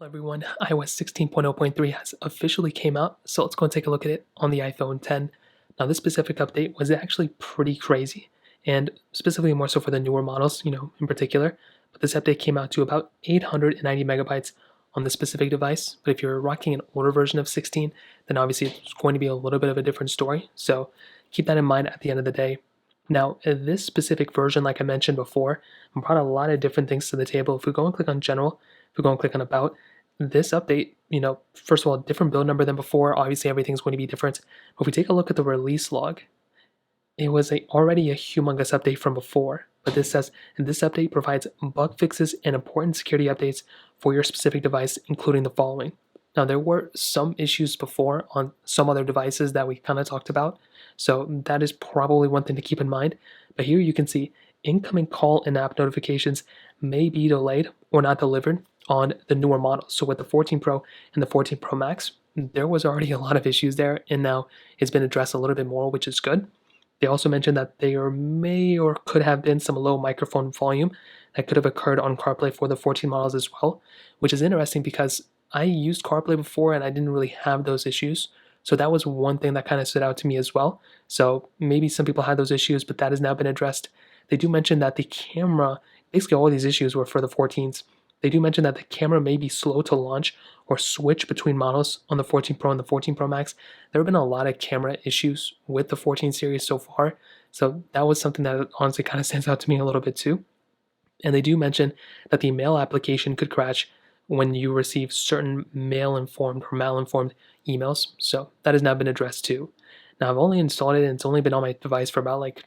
Hello everyone, iOS 16.0.3 has officially came out, so let's go and take a look at it on the iPhone 10. Now this specific update was actually pretty crazy, and specifically more so for the newer models, in particular, but this update came out to about 890 megabytes on this specific device, but if you're rocking an older version of 16, then obviously it's going to be a little bit of a different story, so keep that in mind at the end of the day. Now, this specific version, like I mentioned before, brought a lot of different things to the table. If we go and click on General, if we go and click on About, this update, first of all, different build number than before. Obviously, everything's going to be different. But if we take a look at the release log, it was already a humongous update from before. But this says, and this update provides bug fixes and important security updates for your specific device, including the following. Now, there were some issues before on some other devices that we kind of talked about, so that is probably one thing to keep in mind. But here you can see incoming call and app notifications may be delayed or not delivered on the newer models. So with the 14 Pro and the 14 Pro Max, there was already a lot of issues there, and now it's been addressed a little bit more, which is good. They also mentioned that there may or could have been some low microphone volume that could have occurred on CarPlay for the 14 models as well, which is interesting because I used CarPlay before and I didn't really have those issues. So that was one thing that kind of stood out to me as well. So maybe some people had those issues, but that has now been addressed. They do mention that the camera, basically all these issues were for the 14s. They do mention that the camera may be slow to launch or switch between models on the 14 Pro and the 14 Pro Max. There have been a lot of camera issues with the 14 series so far. So that was something that honestly kind of stands out to me a little bit too. And they do mention that the mail application could crash when you receive certain mail-informed or mal-informed emails. So that has now been addressed too. Now I've only installed it and it's only been on my device for about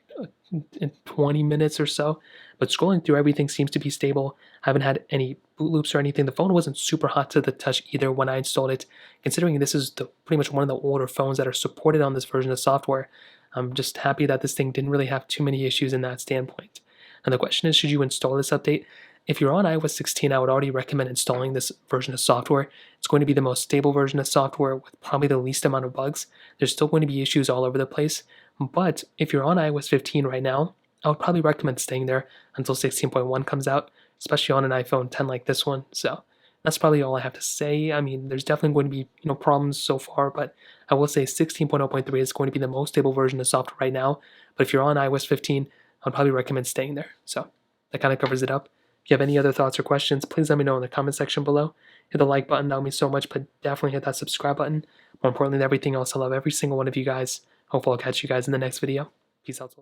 20 minutes or so, but scrolling through everything seems to be stable. I haven't had any boot loops or anything. The phone wasn't super hot to the touch either when I installed it. Considering this is pretty much one of the older phones that are supported on this version of software, I'm just happy that this thing didn't really have too many issues in that standpoint. And the question is, should you install this update? If you're on iOS 16, I would already recommend installing this version of software. It's going to be the most stable version of software with probably the least amount of bugs. There's still going to be issues all over the place. But if you're on iOS 15 right now, I would probably recommend staying there until 16.1 comes out, especially on an iPhone 10 like this one. So that's probably all I have to say. I mean, there's definitely going to be problems so far, but I will say 16.0.3 is going to be the most stable version of software right now. But if you're on iOS 15, I'd probably recommend staying there. So that kind of covers it up. If you have any other thoughts or questions, please let me know in the comment section below. Hit the like button, that would mean so much, but definitely hit that subscribe button. More importantly than everything else, I love every single one of you guys. Hopefully I'll catch you guys in the next video. Peace out.